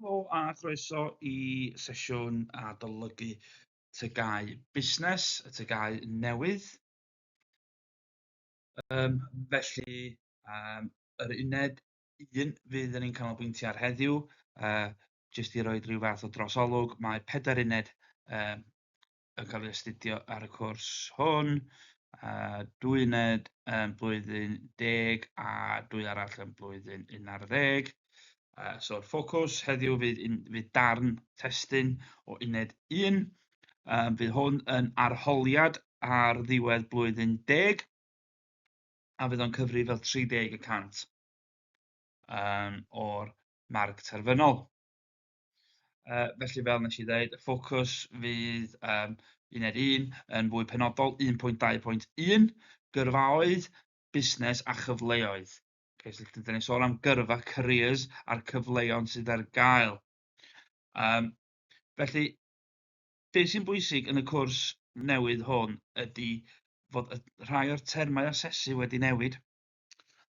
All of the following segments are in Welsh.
Helo a chroeso i sesiwn adolygu TGAU Busnes, y TGAU newydd. Felly, yr uned 1 fydd ni'n canolbwyntio ar heddiw, jyst i roi rhyw fath o drosolwg, mae 4 uned yn cael ei astudio ar y cwrs hwn, 2 uned yn blwyddyn 10 a 2 arall yn blwyddyn 11. So'r ffocws heddiw fydd darn testun o uned 1. Fydd hwn yn arholiad ar ddiwedd blwyddyn 10 a fydd o'n cyfri fel 30% o'r marc terfynol. Felly fel nes i ddeud, y ffocws fydd uned 1 yn fwy penodol 1.2.1, gyrfaoedd, busnes a chyfleoedd. So dyn ni sôn am gyrfa careers a'r cyfleon sydd ar gael. Felly, beth sy'n bwysig yn y cwrs newydd hwn ydy fod rhai o'r termau asesu wedi newid.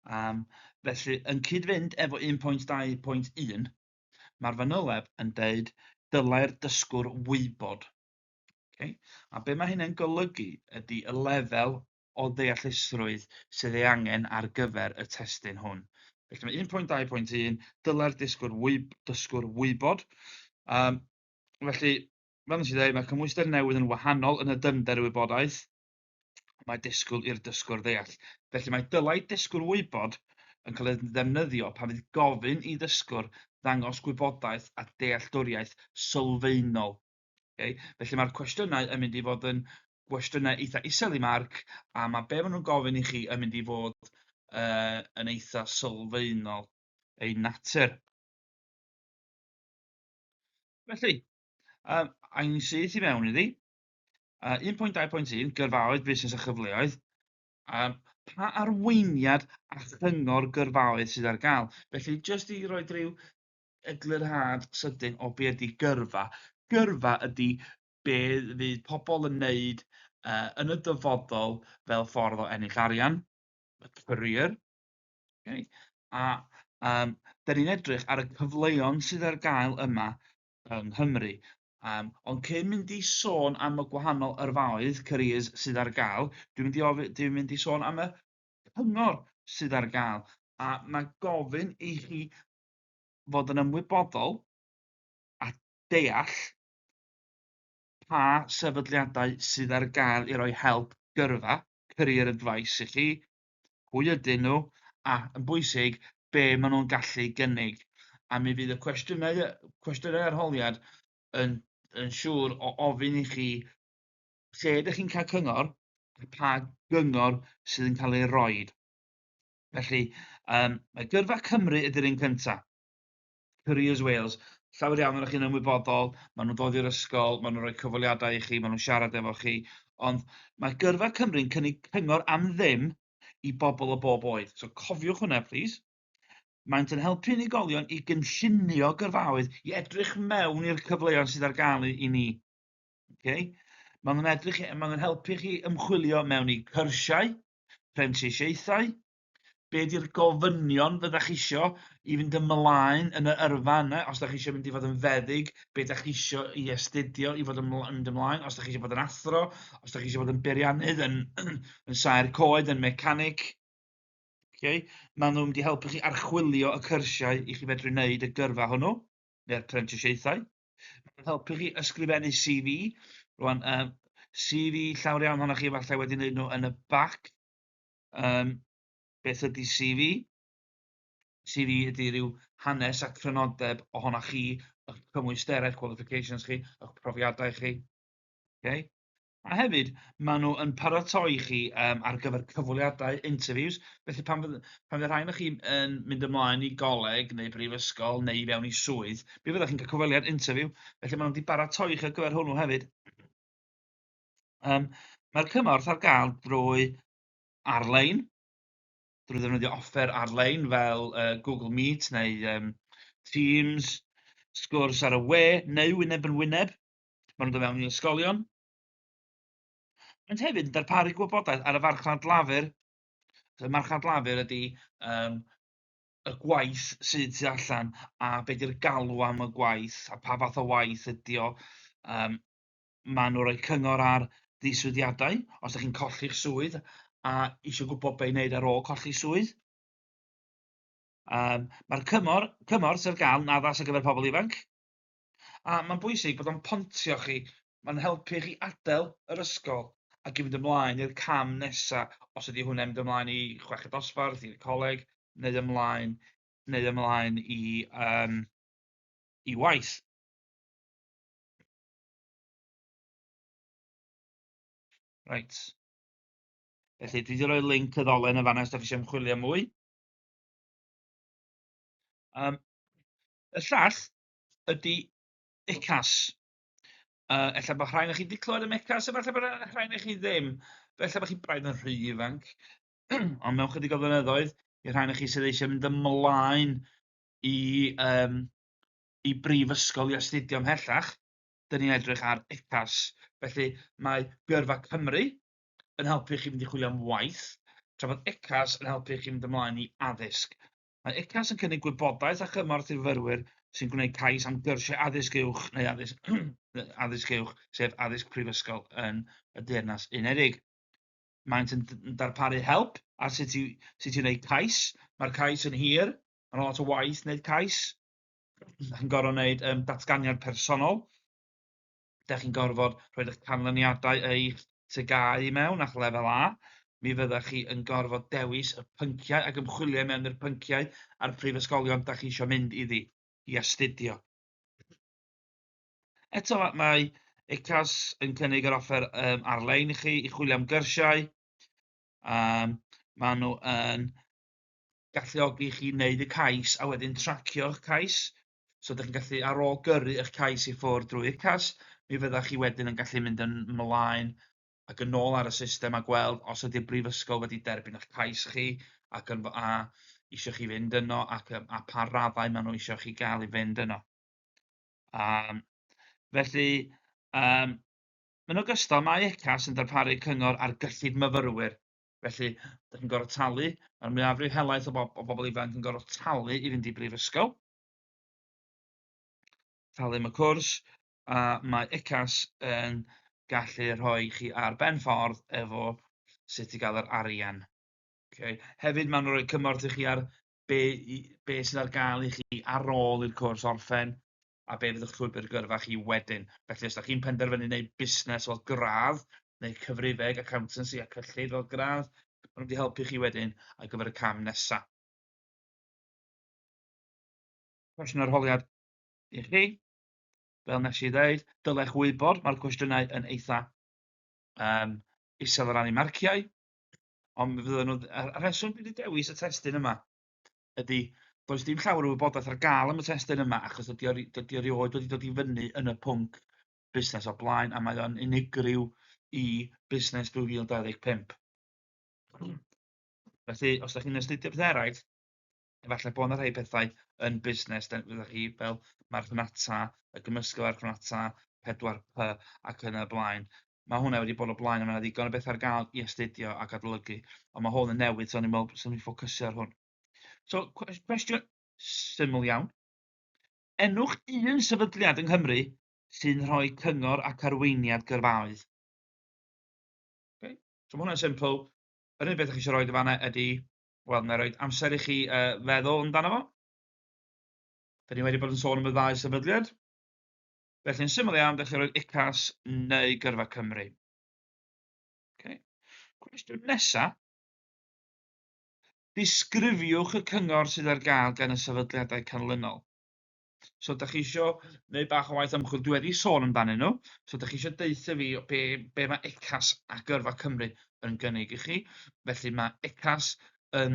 Felly, yn cyd-fynd efo 1.2.1, mae'r fanyleb yn deud dylai'r dysgwr wybod. Okay? A be mae hynny'n golygu ydy y lefel o ddeallusrwydd sydd ei angen ar gyfer y testun hwn. Felly mae 1.2.1 dylai'r dysgwr wybod. Felly, fel nes i ddeud, mae cymwyster newydd yn wahanol yn y dyfnder y wybodaeth. Mae disgwyl i'r dysgwr ddeall. Felly mae dylai dysgwr wybod yn cael ei ddefnyddio pan fydd gofyn i ddysgwr ddangos gwybodaeth a dealltwriaeth sylfaenol. Okay? Felly mae'r cwestiynau yn mynd i fod yn gwestiynau eitha isel i marc, a mae be maen nhw'n gofyn i chi yn mynd i fod yn eitha sylfaenol ei natur. Felly, a'n syth i mewn iddi. 1.2.1, gyrfaoedd, busnes a chyfleoedd. Pa arweiniad a chyngor gyrfaoedd sydd ar gael? Felly, jyst i roi rhyw eglurhad sydyn o be ydy gyrfa. Gyrfa ydy be fydd pobl yn wneud yn y dyfodol fel ffordd o ennill arian, y career. Okay? A da ni'n edrych ar y cyfleon sydd ar gael yma yng Nghymru. Ond cyn mynd i sôn am y gwahanol yrfaoedd careers sydd ar gael, dwi'n mynd i sôn am y cyngor sydd ar gael. A mae gofyn i chi fod yn ymwybodol a deall pa sefydliadau sydd ar gael i roi help gyrfa, career advice i chi, pwy ydyn nhw, a yn bwysig, be maen nhw'n gallu gynnig. A mi fydd y cwestiynau arholiad yn siŵr o ofyn i chi lle ydych chi'n cael cyngor a pa gyngor sydd yn cael ei roed. Felly, mae Gyrfa Cymru ydy'r un cyntaf. Careers Wales. Llawer iawn o'ch chi'n ymwybodol, maen nhw'n dod i'r ysgol, maen nhw'n rhoi cyfweliadau i chi, maen nhw'n siarad efo chi, ond mae Gyrfa Cymru'n cynnig cyngor am ddim i bobl o bob oed. So cofiwch hwnna, please. Maent yn helpu unigolion i gynllunio gyrfaoedd, i edrych mewn i'r cyfleoedd sydd ar gael i ni. Okay? Maen nhw'n helpu chi ymchwilio mewn i cyrsiau, prentisiaethau, be di'r gofynion fyddach chi isio i fynd ymlaen yn y yrfa yna, os ydych chi eisiau mynd i fod yn feddyg, be ydych chi isio i astudio i fod yn mynd ymlaen, os ydych chi eisiau bod yn athro, os ydych chi eisiau bod yn beiriannydd, yn saer coed, yn mecanic. Okay? Maen nhw'n mynd i helpu chi archwilio y cyrsiau i chi fedru wneud y gyrfa hwnnw, neu'r prentisiaethau. Maen nhw'n helpu chi ysgrifennu CV. Rwan, CV llawer iawn ohonoch chi falle wedi wneud nhw yn y bac. Beth ydy CV? CV ydy rhyw hanes ac crynodeb ohonoch chi, eich cymwysterau, qualifications chi, eich profiadau chi. Okay? A hefyd, maen nhw yn paratoi chi ar gyfer cyfweliadau interviews. Felly pan fydd rhain o'ch chi yn mynd ymlaen i goleg neu brifysgol neu i fewn i swydd, mi fyddwch chi'n cael cyfweliad interview. Felly maen nhw wedi paratoi chi ar gyfer hwnnw hefyd. Mae'r cymorth ar gael drwy ar-lein, drwy ddefnyddio offer ar-lein fel Google Meet neu Teams, sgwrs ar y we neu wyneb yn wyneb. Maen nhw'n dod mewn i ysgolion. Ond hefyd yn darparu gwybodaeth ar y farchnad lafur. Y marchnad lafur ydy y gwaith sydd tu allan, a be 'di'r galw am y gwaith, a pa fath o waith ydi o. Maen nhw'n rhoi cyngor ar ddiswyddiadau, os ydych chi'n colli'ch swydd a eisiau gwybod be i wneud ar ôl colli swydd. Mae'r cymorth sydd ar gael yn addas ar gyfer pobl ifanc, a mae'n bwysig bod o'n pontio chi. Mae'n helpu chi adael yr ysgol ac i fynd ymlaen i'r cam nesaf, os ydy hwnna'n mynd ymlaen i chweched dosbarth, i'r coleg, neu ymlaen i waith. Reit. Felly, dwi wedi rhoi link y ddolen y fan os ydych chi eisiau ymchwilio mwy. Y llall ydy ECAS. Ella bod rhain o'ch chi wedi clywed am ECAS, efallai bod rhain o'ch chi ddim. Felly bod chi braidd yn rhy ifanc. Ond mewn chydig o flynyddoedd, i rhain o'ch chi sydd eisiau mynd ymlaen i brifysgol i astudio ymhellach, dyn ni'n edrych ar ECAS. Felly mae Gyrfa Cymru yn helpu chi fynd i chwilio am waith, tra bod ECAS yn helpu chi fynd ymlaen i addysg. Mae ECAS yn cynnig gwybodaeth a chymorth i'r fyfyrwyr sy'n gwneud cais am gyrsiau addysg uwch neu addysg uwch, sef addysg prifysgol yn y Deyrnas Unedig. Maent yn darparu help ar sut i wneud cais. Mae'r cais yn hir, mae'n lot o waith wneud cais. Chi'n gorfod wneud datganiad personol. Da chi'n gorfod rhoi eich canlyniadau eich TGAU mewn a'ch lefel A. Mi fyddach chi yn gorfod dewis y pynciau ac ymchwilio mewn i'r pynciau a'r prifysgolion da chi eisiau mynd iddi i astudio. Eto mae ECAS yn cynnig yr offer ar-lein i chi i chwilio am gyrsiau. Maen nhw yn galluogi chi wneud y cais a wedyn tracio'ch cais. So, ydych chi'n gallu ar ôl gyrru eich cais i ffwrdd drwy ECAS, mi fyddach chi wedyn yn gallu mynd ymlaen ac yn ôl ar y system a gweld os ydy'r brifysgol wedi derbyn eich cais chi ac eisiau chi fynd yno ac a pa raddau maen nhw eisiau chi gael i fynd yno. Felly, yn ogystal, mae ECAS yn darparu cyngor ar gyllid myfyrwyr. Felly, ydych chi'n gorfod talu, mae'r mwyafrif helaeth o bobl ifanc yn gorfod talu i fynd i brifysgol. Talu am y cwrs, a mae ECAS yn gallu rhoi chi ar ben ffordd efo sut i gael yr arian. Hefyd, maen nhw'n rhoi cymorth i chi ar be sydd ar gael i chi ar ôl i'r cwrs orffen a be fydd eich llwybr gyrfa chi wedyn. Felly, os ydych chi'n penderfynu wneud busnes fel gradd, neu cyfrifeg, accountancy a cyllid fel gradd, maen nhw wedi helpu chi wedyn ar gyfer y cam nesaf. Cwestiwn arholiad i chi. Fel nes i ddeud, dylech wybod, mae'r cwestiynau yn eitha isel o ran i marciau, ond fydden nhw, y rheswm dwi wedi dewis y testyn yma ydy, does dim llawer o wybodaeth ar gael am y testyn yma, achos dydy o erioed wedi dod i fyny yn y pwnc busnes o blaen, a mae o'n unigryw i busnes 2025. Felly, os ydych chi'n astudio pethau eraill, efallai bod yna rhai pethau yn busnes, fyddwch chi fel marchnata, y gymysgol marchnata, 4P ac yn y blaen. Mae hwnna wedi bod o blaen, a mae yna ddigon o beth ar gael i astudio ac adolygu, ond mae hwn yn newydd, so ni'n meddwl sy'n ffocysio ar hwn. So, cwestiwn syml iawn. Enwch un sefydliad yng Nghymru sy'n rhoi cyngor ac arweiniad gyrfaoedd. So, mae hwnna'n simple. Yr unig beth ych chi eisiau rhoi y fanna ydy, wel, na roed amser i chi feddwl amdano fo. Da ni wedi bod yn sôn am y ddau sefydliad. Felly'n syml iawn, ddech chi'n rhoi ECAS neu Gyrfa Cymru. Cwestiwn nesaf. Disgrifiwch y cyngor sydd ar gael gan y sefydliadau canlynol. So, ydych chi eisiau gwneud bach o waith ymchwil, dwi wedi sôn amdanyn nhw. So, ydych chi eisiau deitha fi be mae ECAS a Gyrfa Cymru yn gynnig i chi. Felly, mae ECAS yn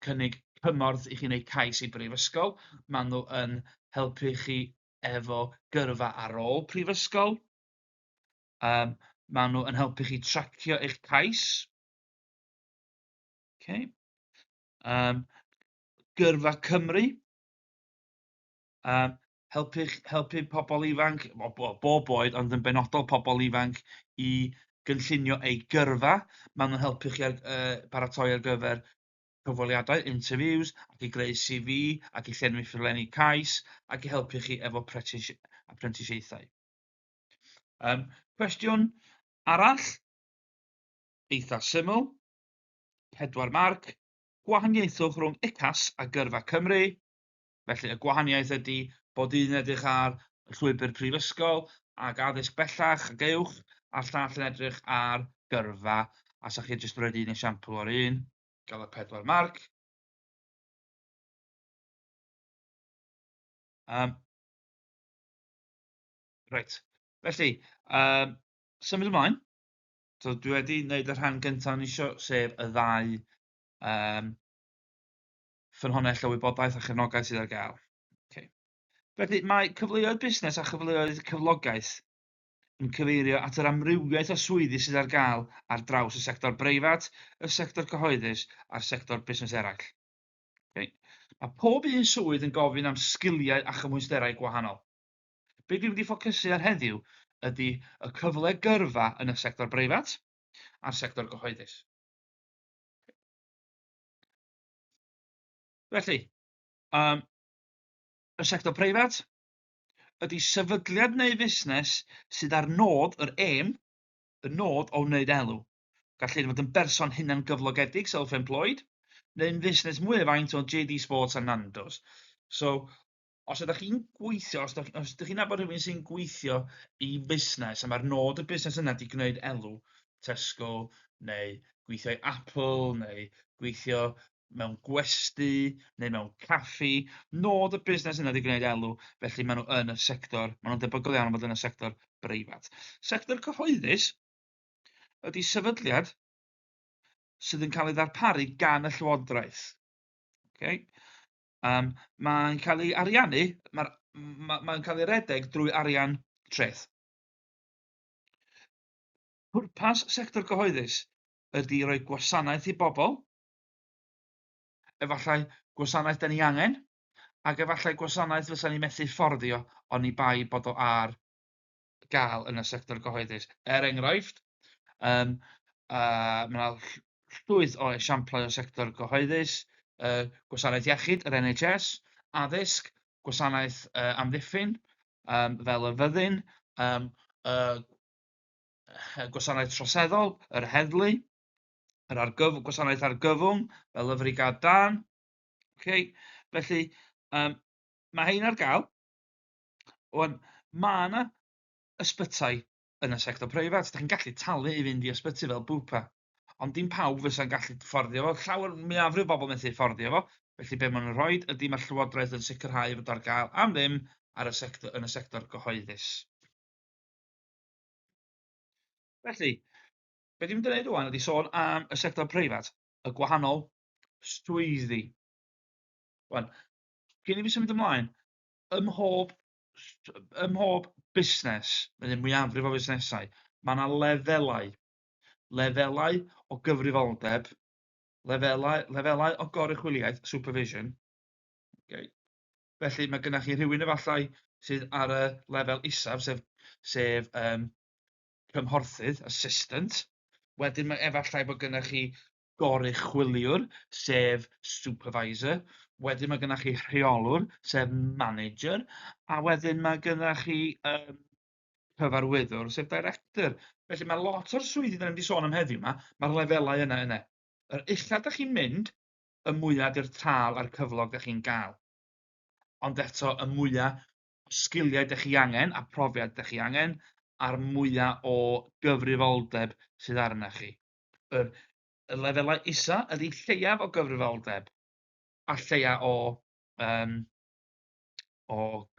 cynnig cymorth i chi wneud cais i brifysgol. Maen nhw yn helpu chi efo gyrfa ar ôl prifysgol. Maen nhw yn helpu chi tracio eich cais. Gyrfa Cymru. Helpu pobl ifanc, bob oed, ond yn benodol pobl ifanc i gynllunio eu gyrfa. Maen nhw'n helpu chi paratoi ar gyfer cyfweliadau, interviews, ac i greu CV, ac i llenwi ffurflenni cais, ac i helpu chi efo apprentisiaethau. Cwestiwn arall, eitha syml, 4 marc, gwahaniaethwch rhwng UCAS a gyrfa Cymru. Felly y gwahaniaeth ydy bod un edrych ar y llwybr prifysgol ac addysg bellach ac uwch, a'r llall yn edrych ar gyrfa, a sa chi jyst roed un esiampl o'r un, gael y 4 marc. Reit, felly, symud ymlaen. So, dwi wedi gwneud y rhan gyntaf o'n isio, sef y 2 ffynhonnell o wybodaeth a chefnogaeth sydd ar gael. Okay. Felly, mae cyfleoedd busnes a chyfleoedd cyflogaeth yn cyfeirio at yr amrywiaeth o swyddi sydd ar gael ar draws y sector breifat, y sector cyhoeddus a'r sector busnes eraill. Okay. Mae pob un swydd yn gofyn am sgiliau a chymwysterau gwahanol. Be dwi wedi ffocysu ar heddiw ydy y cyfle gyrfa yn y sector breifat a'r sector gyhoeddus. Felly, y sector breifat ydy sefydliad neu fusnes sydd ar nod, yr aim, y nod o wneud elw. Gallu fod yn berson hunan gyflogedig, self-employed, neu'n fusnes mwy o faint o JD Sports a Nando's. So, os ydych chi'n gweithio, os ydych chi'n nabod rhywun sy'n gweithio i busnes, a mae'r nod y busnes yna di gwneud elw, Tesco, neu gweithio i Apple, neu gweithio mewn gwesty, neu mewn caffi, nod y busnes yna di gwneud elw, felly maen nhw yn y sector, maen nhw'n debygol iawn o fod yn y sector breifat. Sector cyhoeddus ydy sefydliad sydd yn cael ei ddarparu gan y llywodraeth. Okay? Mae'n cael ei ariannu, mae'n cael ei redeg drwy arian treth. Pwrpas sector cyhoeddus ydy rhoi gwasanaeth i bobl, efallai gwasanaeth da ni angen, ac efallai gwasanaeth fysa ni methu fforddio oni bai bod o ar gael yn y sector cyhoeddus. Enghraifft, mae yna llwyth o esiamplau o sector cyhoeddus, gwasanaeth iechyd, yr NHS, addysg, gwasanaeth amddiffyn, fel y fyddin, gwasanaeth troseddol, yr heddlu, gwasanaeth argyfwng, fel y frigad dân. Okay. Felly, mae hein ar gael. Mae yna ysbytai yn y sector preifat. Ydych chi'n gallu talu i fynd i ysbyty fel Bupa. Ond dim pawb fysa'n gallu fforddio fo. Llawer mwyafrif o bobl methu fforddio fo. Felly be maen nhw'n rhoi ydy mae'r llywodraeth yn sicrhau fod ar gael am ddim yn y sector gyhoeddus. Felly, be dwi'n mynd i wneud rwan ydy sôn am y sector preifat, y gwahanol swyddi. Cyn i fi symud ymlaen, ym mhob busnes, neu mwyafrif o busnesau, mae yna lefelau. Lefelau o gyfrifoldeb, lefelau o goruchwyliaeth, supervision. Okay. Felly mae gennych chi rhywun efallai sydd ar y lefel isaf, sef cymhorthydd, assistant. Wedyn mae efallai bod gennych chi goruchwyliwr, sef supervisor. Wedyn mae gennych chi rheolwr, sef manager. A wedyn mae gennych chi cyfarwyddwr, sef director. Felly mae lot o'r swyddi da ni wedi sôn am heddiw yma, mae'r lefelau yna. Yr ucha da chi'n mynd, y mwyaf di'r tâl a'r cyflog da chi'n gael. Ond eto, y mwyaf o sgiliau da chi angen, a profiad da chi angen, a'r mwyaf o gyfrifoldeb sydd arna chi. Y lefelau isa ydy lleiaf o gyfrifoldeb, a lleiaf o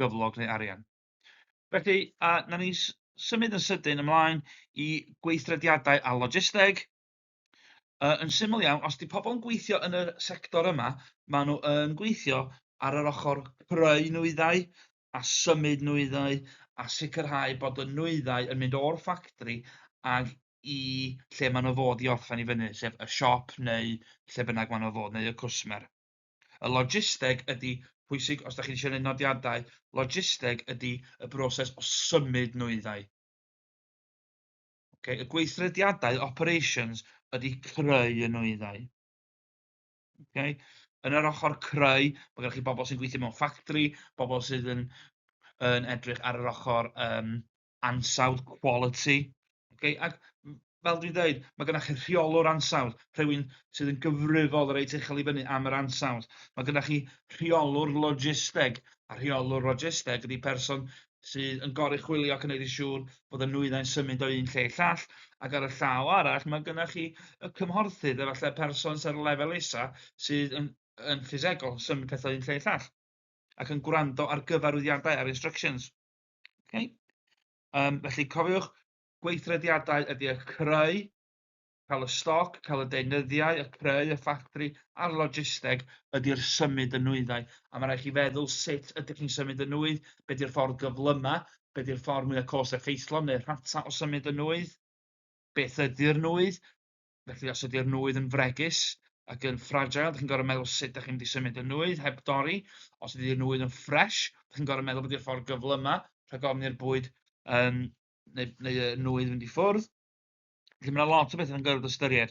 gyflog neu arian. Felly, na ni symud yn sydyn ymlaen i gweithrediadau a logisteg. Yn syml iawn, os di pobl yn gweithio yn y sector yma, maen nhw yn gweithio ar yr ochr creu nwyddau a symud nwyddau a sicrhau bod y nwyddau yn mynd o'r ffactri ag i lle maen nhw fod i orffen i fyny, sef y siop neu lle bynnag maen nhw fod, neu y cwsmer. Y logisteg ydy pwysig, os da chi eisiau gwneud nodiadau, logisteg ydy y broses o symud nwyddau. Okay. Y gweithrediadau, operations, ydy creu y nwyddau. Okay? Yn yr ochr creu, mae gennych chi bobl sy'n gweithio mewn ffactri, bobl sydd yn edrych ar yr ochr ansawdd, quality. Okay? Ac fel dwi'n dweud, mae gennych chi rheolwr ansawdd, rhywun sydd yn gyfrifol reit uchel i fyny am yr ansawdd. Mae gennych chi rheolwr logisteg, a rheolwr logisteg ydy person sydd yn goruchwylio ac yn gwneud yn siŵr bod y nwyddau'n symud o un lle i llall, ac ar y llaw arall mae gennych chi y cymhorthydd, efallai person sy'n ar y lefel isa sydd yn ffisegol, symud pethau un lle i llall, ac yn gwrando ar gyfarwyddiadau, ar instructions. Okay? Felly cofiwch, gweithrediadau ydy y creu, cael y stoc, cael y deunyddiau, y creu, y ffactri, a'r logisteg ydy'r symud y nwyddau. A mae rhaid chi feddwl sut ydych chi'n symud y nwydd, be di'r ffordd gyflyma, be di'r ffordd mwy o cost effeithlon neu rhata o symud y nwydd, beth ydy'r nwydd, felly os ydy'r nwydd yn fregus ac yn fragile, ydych chi'n gorfod meddwl sut ydych chi'n mynd i symud y nwydd heb dorri. Os ydy'r nwydd yn ffres, ydych chi'n gorfod meddwl bod ydy'r ffordd gyflyma, rhag ofn i'r bwyd neu y nwydd fynd i ffwrdd. Felly mae yna lot o bethau yn gorfod ystyried.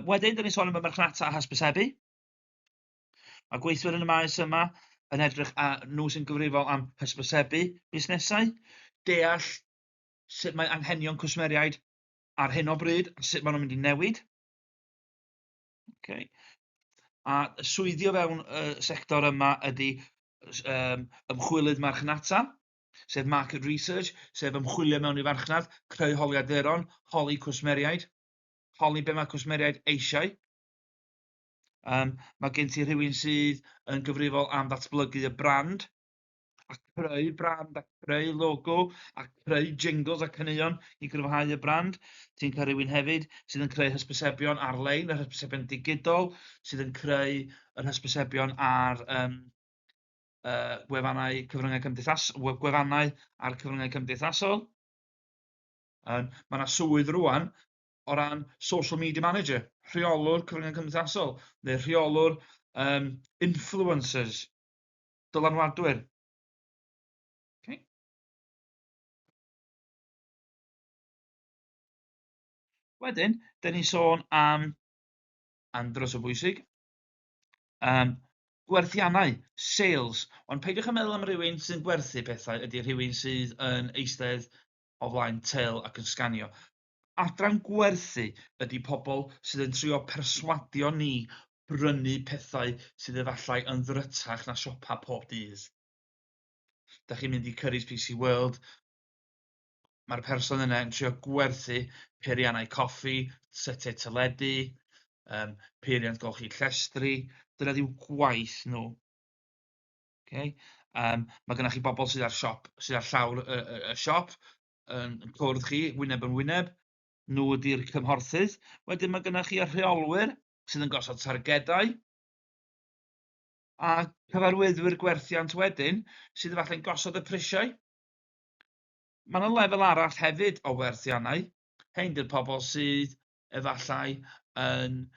Wedyn, dyn ni'n sôn am y marchnata a hysbysebu. Mae gweithwyr yn y maes yma yn edrych a nhw sy'n gyfrifol am hysbysebu busnesau, deall sut mae anghenion cwsmeriaid ar hyn o bryd, a sut maen nhw'n mynd i newid. Okay. A swyddi o fewn y sector yma ydy ymchwilydd marchnata, sef market research, sef ymchwilio mewn i farchnad, creu holiaduron, holi cwsmeriaid, holi be mae cwsmeriaid eisiau. Mae gen ti rhywun sydd yn gyfrifol am ddatblygu y brand, a creu brand, a creu logo, a creu jingles a caneuon i gryfhau y brand. Ti'n cael rhywun hefyd sydd yn creu hysbysebion ar-lein, yr hysbysebion digidol, sydd yn creu yr hysbysebion ar gwefannau cyfryngau cymdeithasol. Mae yna swydd rwan o ran social media manager, rheolwr cyfryngau cymdeithasol, neu rheolwr influencers, dylanwadwyr. Okay. Wedyn, dyn ni sôn am andros o bwysig. Gwerthiannau, sales, ond peidiwch â meddwl am rywun sy'n gwerthu pethau ydy rhywun sydd yn eistedd o flaen til ac yn sganio. Adran gwerthu ydy pobl sydd yn trio perswadio ni brynu pethau sydd efallai yn ddrytach na siopa pob dydd. Da chi'n mynd i Currys PC World, mae'r person yna yn trio gwerthu peiriannau coffi, setau teledu, peiriant golchi llestri. Dyna diw gwaith nhw. Okay? Mae gennych chi bobl sydd ar siop, sydd ar llawr y siop, yn cwrdd chi, wyneb yn wyneb. Nhw ydy'r cymhorthydd. Wedyn mae gennych chi y rheolwyr sydd yn gosod targedau. A cyfarwyddwyr gwerthiant wedyn sydd efallai'n gosod y prisiau. Mae yna lefel arall hefyd o werthiannau. Hein di'r pobl sydd efallai yn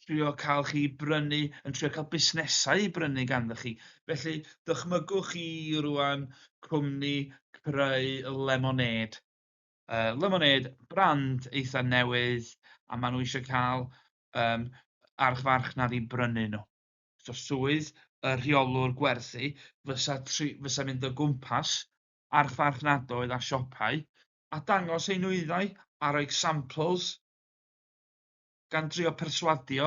trio cael chi brynu, yn trio cael busnesau i brynu ganddo chi. Felly, dychmygwch chi rwan cwmni creu lemonêd. Lemonêd, brand eitha newydd, a maen nhw eisiau cael archfarchnad i brynu nhw. So swydd y rheolwr gwerthu fysa mynd o gwmpas archfarchnadoedd a siopau a dangos eu nwyddau a rhoi samples gan drio perswadio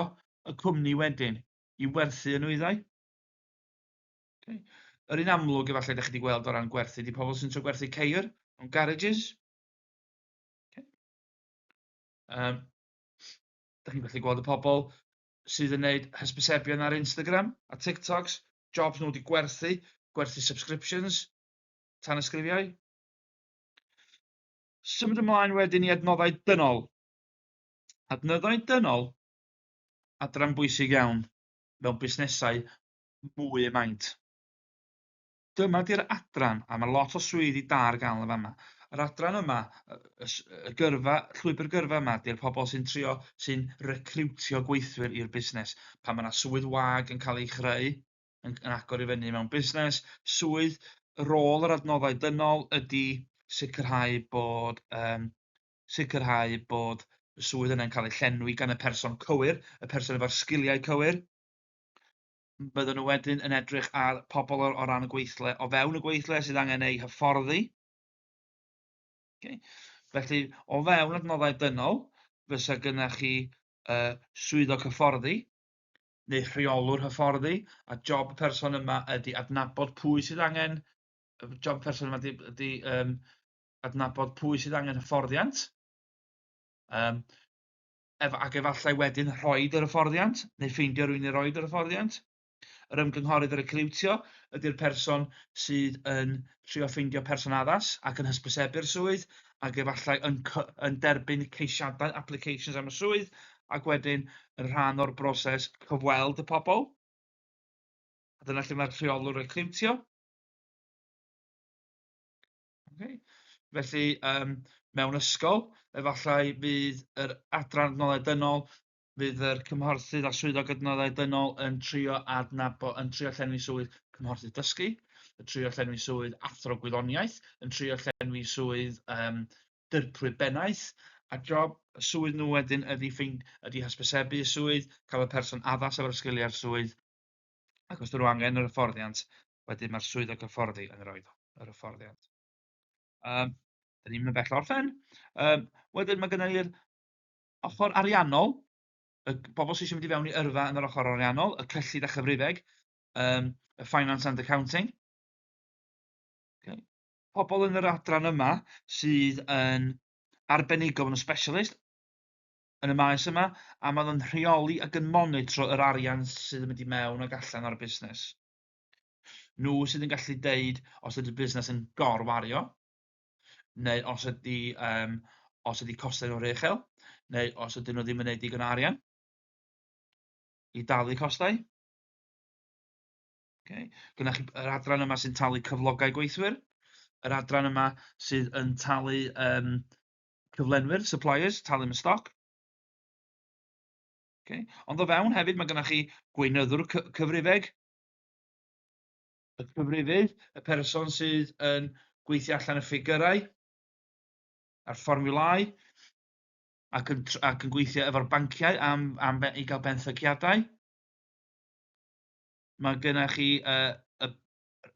y cwmni wedyn i werthu y nwyddau. Okay. Yr un amlwg efallai ydych chi wedi gweld o ran gwerthu ydy pobl sy'n trio gwerthu ceir mewn garages. Okay. Da chi'n gallu gweld y pobl sydd yn gwneud hysbysebion ar Instagram a TikToks, jobs nhw wedi gwerthu subscriptions, tanysgrifiau. Symud ymlaen wedyn i adnoddau dynol. Adnoddau dynol, adran bwysig iawn mewn busnesau mwy y maint. Dyma di'r adran, a mae lot o swyddi da ar gael yn yma. Yr adran yma, llwybr gyrfa yma, di'r pobl sy'n recriwtio gweithwyr i'r busnes. Pan mae yna swydd wag yn cael ei chreu, yn agor i fyny mewn busnes, swydd, rôl yr adnoddau dynol ydy sicrhau bod y swydd yna'n cael ei llenwi gan y person cywir, y person efo'r sgiliau cywir. Bydden nhw wedyn yn edrych ar pobl o ran y gweithle o fewn y gweithle sydd angen ei hyfforddi. Okay. Felly, o fewn adnoddau dynol, fysa gynnach chi swyddog hyfforddi, neu rheolwr hyfforddi, a job y person yma ydy adnabod pwy sydd angen, job y person yma ydy adnabod pwy sydd angen hyfforddiant, ac efallai wedyn rhoid yr hyfforddiant, neu ffeindio rhywun i roid yr hyfforddiant. Yr ymgynghorydd ar y cliwtio ydy'r person sydd yn trio ffeindio person addas ac yn hysbysebu'r swydd, ac efallai yn derbyn ceisiadau, applications am y swydd, ac wedyn yn rhan o'r broses cyfweld y pobl. A dyna lle mae'r rheolwr y cliwtio. Okay. Felly, mewn ysgol, efallai bydd yr adran adnoddau dynol, fydd yr cymhorthydd a swyddog adnoddau dynol yn trio llenwi swydd cymhorthydd dysgu, yn trio llenwi swydd athro gwyddoniaeth, yn trio llenwi swydd dirprwy bennaeth, a job y swydd nhw wedyn ydy hysbysebu y swydd, cael y person addas efo'r sgiliau'r swydd, ac os dyn nhw angen yr hyfforddiant, wedyn mae'r swyddog hyfforddi yn rhoi yr hyfforddiant. Dyn ni'n mynd bell orffen. Wedyn mae gennym ni'r ochr ariannol, y bobl sy'n mynd i fewn i yrfa yn yr ochr ariannol, y cyllid a chyfrifeg, y finance and accounting. Okay. Pobl yn yr adran yma sydd yn arbenigo yn y specialist yn y maes yma, a maen nhw'n rheoli ac yn monitro yr arian sydd yn mynd i mewn ac allan o'r busnes. Nhw sydd yn gallu deud os ydy'r busnes yn gorwario, neu os ydy costau nhw'n rechel, neu os ydyn nhw ddim yn gwneud digon o arian i dalu costau. Okay. Gynnach chi yr adran yma sy'n talu cyflogau gweithwyr, yr adran yma sydd yn talu cyflenwyr, suppliers, talu yn y stoc. Okay. Ond o fewn hefyd mae gynnach chi gweinyddwr cyfrifeg, y cyfrifydd, y person sydd yn gweithio allan y ffigurau, a'r fformulau, ac yn gweithio efo'r banciau i gael benthygiadau. Mae gynnach chi,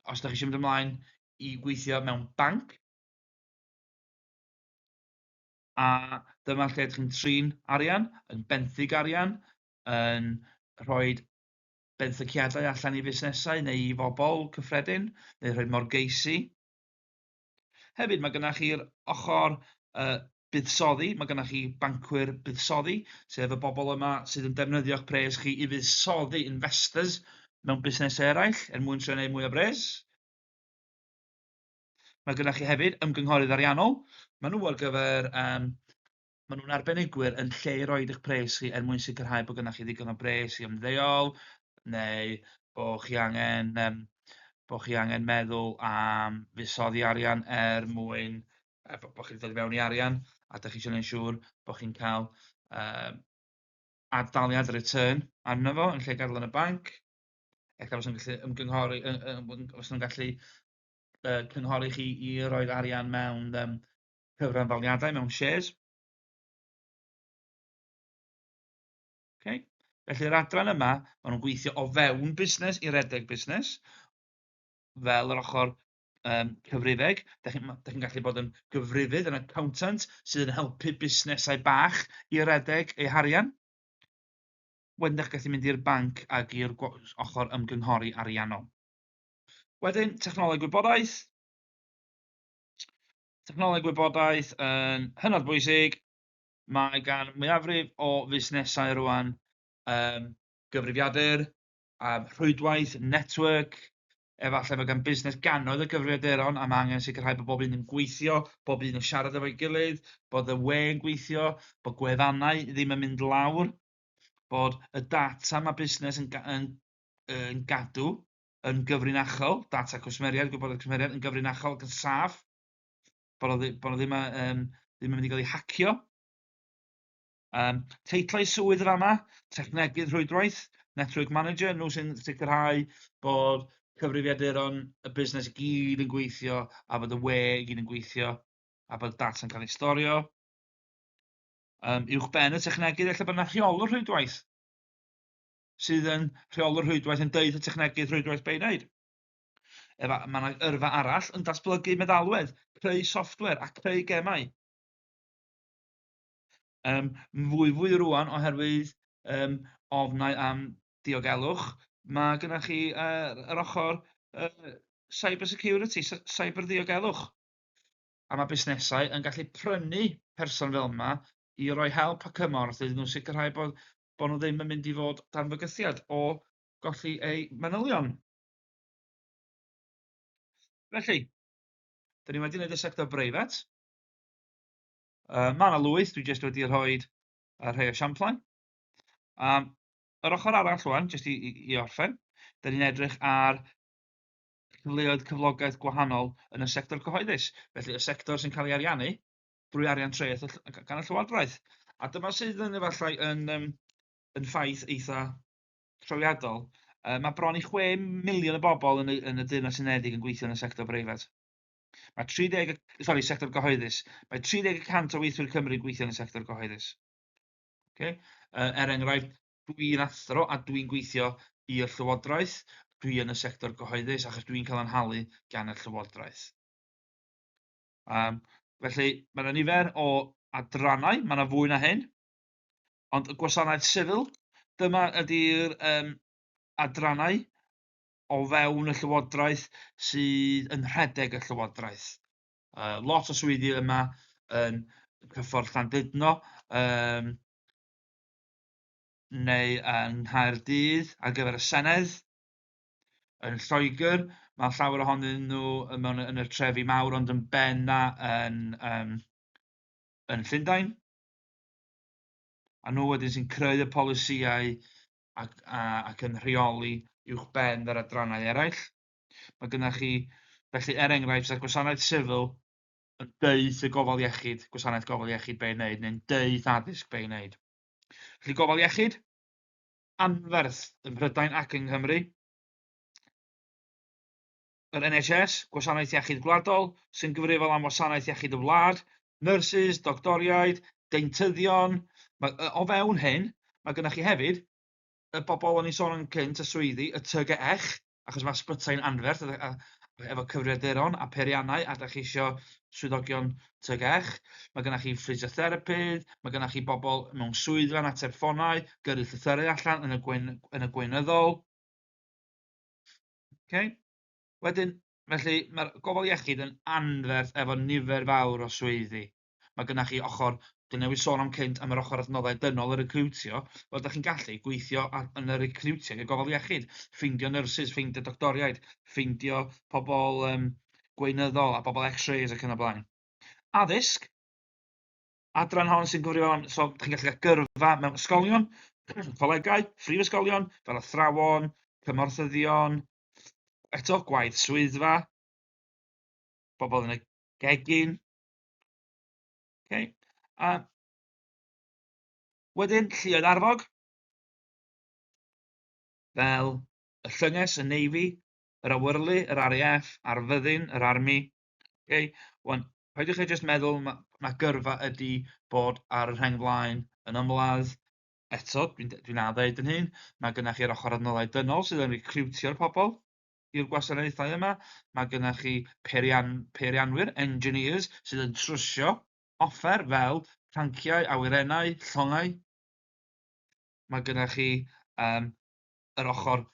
os ydych chi eisiau mynd ymlaen i gweithio mewn banc, a dyma lle ydych chi'n trin arian, yn benthyg arian, yn rhoi benthygiadau allan i fusnesau neu i bobl cyffredin, neu rhoi morgeisi. Hefyd mae gynnach chi'r ochr buddsoddi, mae gynnach chi bancwyr buddsoddi, sef y bobl yma sydd yn defnyddio'ch pres chi i fuddsoddi investors mewn busnes eraill, mwyn trio gwneud mwy o bres. Mae gynnach chi hefyd ymgynghorydd ariannol. Maen nhw ar gyfer, maen nhw'n arbenigwyr yn lle i roed eich pres chi mwyn sicrhau bod gynnach chi ddigon o bres i ymddeol, neu bod chi angen meddwl am fuddsoddi arian mwyn bod chi'n dod i mewn i arian, a ydych chi eisiau gwneud siŵr bod chi'n cael addaliad return arno fo yn lle gadael yn y banc. Ella os nhw'n gallu cynghori chi i roi'r arian mewn cyfranfaliadau, mewn shares. Okay. Felly'r adran yma, maen nhw'n gweithio o fewn busnes i redeg busnes, fel yr ochr cyfrifeg. Dych chi'n gallu bod yn gyfrifydd, yn accountant, sydd yn helpu busnesau bach i redeg eu harian. Wedyn ydych gallu mynd i'r banc ac i'r ochr ymgynghori ariannol. Wedyn, technoleg gwybodaeth. Technoleg gwybodaeth yn hynod bwysig. Mae gan mwyafrif o fusnesau rwan gyfrifiadur, rhwydwaith, network, efallai mae gan busnes gannoedd o gyfrifiaduron, a mae angen sicrhau bod bob un yn gweithio, bob un yn siarad efo'i gilydd, bod y we yn gweithio, bod gwefannau ddim yn mynd lawr, bod y data mae busnes yn gadw yn gyfrinachol, data cwsmeriad, gwybodaeth cwsmeriad yn gyfrinachol ac yn saff, bod o ddim yn mynd i gael ei hacio. Teitlau swydd yn yma, technegydd rhwydwaith, network manager, nhw sy'n sicrhau bod cyfrifiaduron y busnes i gyd yn gweithio, a bod y we i gyd yn gweithio, a bod data yn cael ei storio. Uwchben y technegydd, ella bod yna rheolwr rhwydwaith sydd yn rheolwr rhwydwaith yn deud y technegydd rhwydwaith be i wneud. Mae yna yrfa arall yn datblygu meddalwedd, creu software a creu gemau. Fwy rwan oherwydd ofnau am diogelwch, mae gennych chi yr ochr cyber security, cyber diogelwch. A mae busnesau yn gallu prynu person fel yma i roi help a cymorth iddyn nhw sicrhau bod nhw ddim yn mynd i fod dan fygythiad o golli eu manylion. Felly, dyn ni wedi gwneud y sector breifat. Mae yna lwyth, dwi jyst wedi rhoi rhai esiamplau. Yr ochr arall rwan, jyst i orffen, dyn ni'n edrych ar chyfleoedd cyflogaeth gwahanol yn y sector cyhoeddus. Felly, y sector sy'n cael ei ariannu drwy arian treth gan y Llywodraeth. A dyma sydd yn efallai yn ffaith eitha trawiadol. Mae bron i 6 miliwn o bobl yn y Deyrnas Unedig yn gweithio yn y sector breifat. Mae sector gyhoeddus. Mae 30% o weithwyr Cymru yn gweithio yn y sector gyhoeddus. Okay? Enghraifft, dwi'n athro a dwi'n gweithio i'r Llywodraeth, dwi yn y sector gyhoeddus achos dwi'n cael anhalu gan y Llywodraeth. Felly, mae yna nifer o adrannau, mae yna fwy na hyn, ond y gwasanaeth sifil, dyma ydy'r adrannau o fewn y Llywodraeth sydd yn rhedeg y Llywodraeth. Lot o swyddi yma yn cyffordd Llandudno, neu yn Nghaerdydd ar gyfer y Senedd, yn Lloegr, mae llawer ohonyn nhw yn y trefi mawr, ond yn benna yn Llundain. A nhw wedyn sy'n creu y polisïau ac yn rheoli uwchben yr adrannau eraill. Mae gennych chi, felly enghraifft, gwasanaeth sifil yn deud y gofal iechyd, gwasanaeth gofal iechyd be i wneud, neu'n deud addysg be i wneud. Felly gofal iechyd, anferth ym Mhrydain ac yng Nghymru. Yr NHS, gwasanaeth iechyd gwladol, sy'n gyfrifol am wasanaeth iechyd y wlad, nyrsys, doctoriaid, deintyddion. O fewn hyn, mae gennych chi hefyd y bobl o'n i'n sôn yn cynt, y swyddi, y TGAU, achos mae ysbytau'n anferth efo cyfriaduron a peiriannau, a da chi isio swyddogion TGAU. Mae gennych chi physiotherapydd, mae gennych chi bobl mewn swyddfa a terffonau, gyrru llythyrau allan yn y gweinyddol. Okay? Wedyn, felly, mae'r gofal iechyd yn anferth efo nifer fawr o swyddi. Mae gennych chi ochr, dwi'n newid sôn am cynt am yr ochr adnoddau dynol y recrwtio, wel, da chi'n gallu gweithio yn y recrwtio y gofal iechyd, ffeindio nyrsys, ffeindio doctoriaid, ffeindio pobl gweinyddol a pobl x-rays ac yn y blaen. Addysg, adran hon sy'n gyfrifol am, so chi'n gallu cael gyrfa mewn ysgolion, colegau, phrifysgolion, fel athrawon, cymorthyddion, eto gwaith swyddfa, bobl yn y gegin. Okay. Wedyn, lluoedd arfog, fel y llynges, y Navy, yr awyrlu, yr RAF, a'r fyddin, yr Army. Okay. Paidwch chi jyst meddwl mae gyrfa ydy bod ar y rheng flaen yn ymladd. Eto, dwi'n addeud yn hyn, mae gennych chi'r ochr adnoddau dynol sydd yn recrwtio'r pobl i'r gwasanaethau yma. Mae gennych chi peirianwyr, engineers, sydd yn trwsio offer fel tanciau, awyrennau, llongau. Mae gennych chi yr ochr,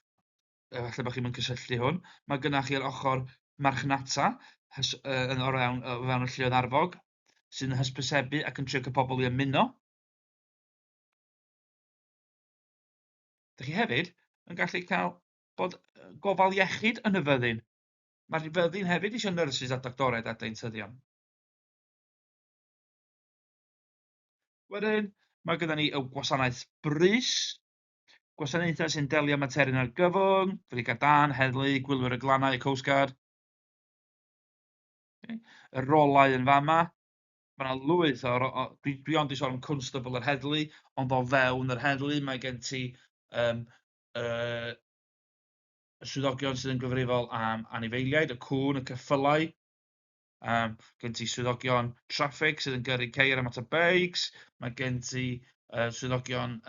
efallai bod chi'n mynd cysylltu hwn, mae gennych chi'r ochr marchnata o fewn y lluoedd arfog, sydd yn hysbysebu ac yn trio cael pobl i ymuno. Dych chi hefyd yn gallu cael bod gofal iechyd yn y fyddin. Mae'r fyddin hefyd eisiau nyrsys a doctoriaid a deintyddion. Wedyn, mae gyda ni y gwasanaeth brys, gwasanaethau sy'n delio materion ar gyfwng, fel i gadan, heddlu, gwylwyr y glannau, y Coast Guard. Y rolau yn fama. Mae yna lwyth dwi ond i sôn am constable yr heddlu, ond o fewn yr heddlu mae gen ti y swyddogion sydd yn gyfrifol am anifeiliaid, y cwn, y ceffylau. Gen ti swyddogion traffig sydd yn gyrru ceir am at y beics. Mae gen ti swyddogion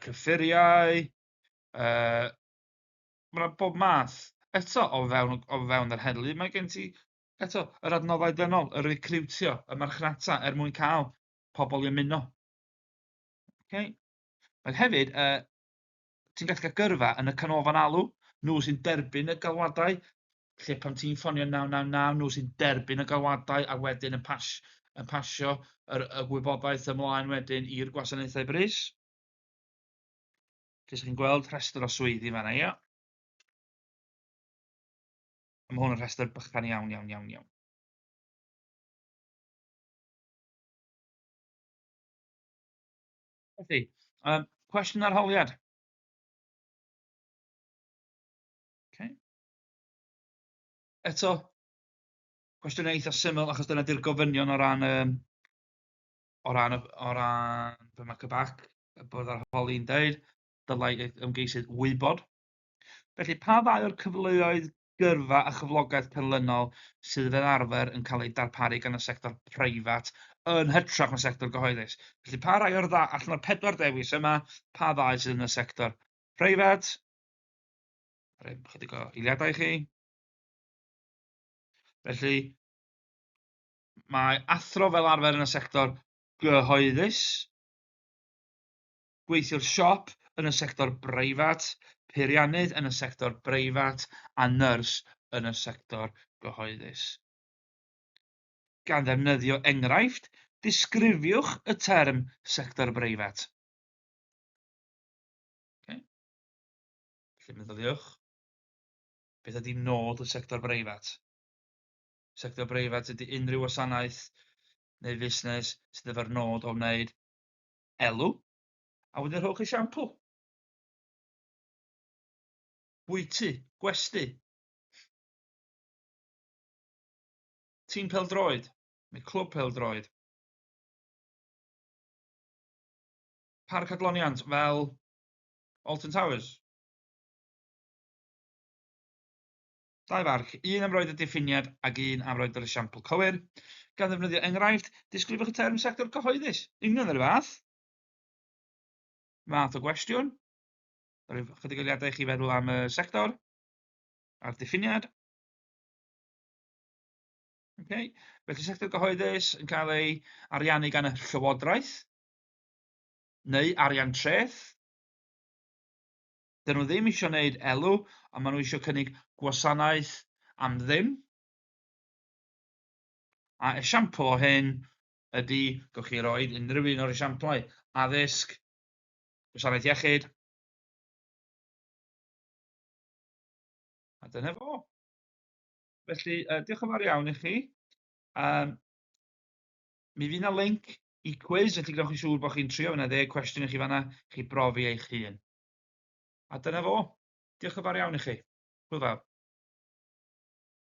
cyffuriau. Mae bob math. Eto, o fewn yr heddlu, mae gen ti eto yr adnoddau dynol, y recriwtio, y marchnata mwyn cael pobl i ymuno. Okay? Mae hefyd, ti'n gallu cael gyrfa yn y canolfan alw, nhw sy'n derbyn y galwadau, lle pan ti'n ffonio 999, nhw sy'n derbyn y galwadau a wedyn yn pasio y gwybodaeth ymlaen wedyn i'r gwasanaethau brys. Lle chi'n gweld rhestr o swyddi fan'na, ia? Mae hwn yn rhestr bychan iawn. Felly, cwestiwn arholiad. Okay. Eto, cwestiwn eitha syml, achos dyna di'r gofynion o ran be mae cybac y bwrdd arholi'n deud, dylai ymgeisydd wybod. Felly, pa ddau o'r cyfleoedd gyrfa a chyflogaeth canlynol sydd fel arfer yn cael ei darparu gan y sector preifat yn hytrach na sector gyhoeddus? Felly, pa rai o'r allan o'r 4 dewis yma, pa ddau sydd yn y sector preifat? Chydig o eiliadau chi. Felly, mae athro fel arfer yn y sector gyhoeddus, gweithio'r siop yn y sector breifat, peiriannydd yn y sector breifat, a nyrs yn y sector gyhoeddus. Gan ddefnyddio enghraifft, disgrifiwch y term sector breifat. Okay. Felly meddyliwch, beth ydy nod y sector breifat? Sector breifat ydy unrhyw wasanaeth neu fusnes sydd efo'r nod o wneud elw, a wedyn rhowch esiampl. Bwyty, gwesty. Tîm pêl-droed, neu clwb pêl-droed. Parc adloniant fel Alton Towers. 2 farc, 1 am roed y diffiniad ac 1 am roed yr esiampl cywir. Gan ddefnyddio enghraifft, disgrifwch y term sector cyhoeddus. Union yr fath. Math o gwestiwn. Chydig o eiliadau i chi feddwl am y sector a'r diffiniad. Okay. Felly sector gyhoeddus yn cael ei ariannu gan y llywodraeth neu arian treth. Dyn nhw ddim eisiau gwneud elw, ond maen nhw eisiau cynnig gwasanaeth am ddim. A esiampl o hyn ydy, gowch chi roi unrhyw un o'r esiamplau, addysg, gwasanaeth iechyd. A dyna fo. Felly, diolch yn fawr iawn i chi. Mi fydd yna link i quiz, felly gwnewch chi siŵr bod chi'n trio, yna 10 cwestiwn i chi fanna, chi brofi eich hun. A dyna fo. Diolch yn fawr iawn i chi. Hwyl fawr.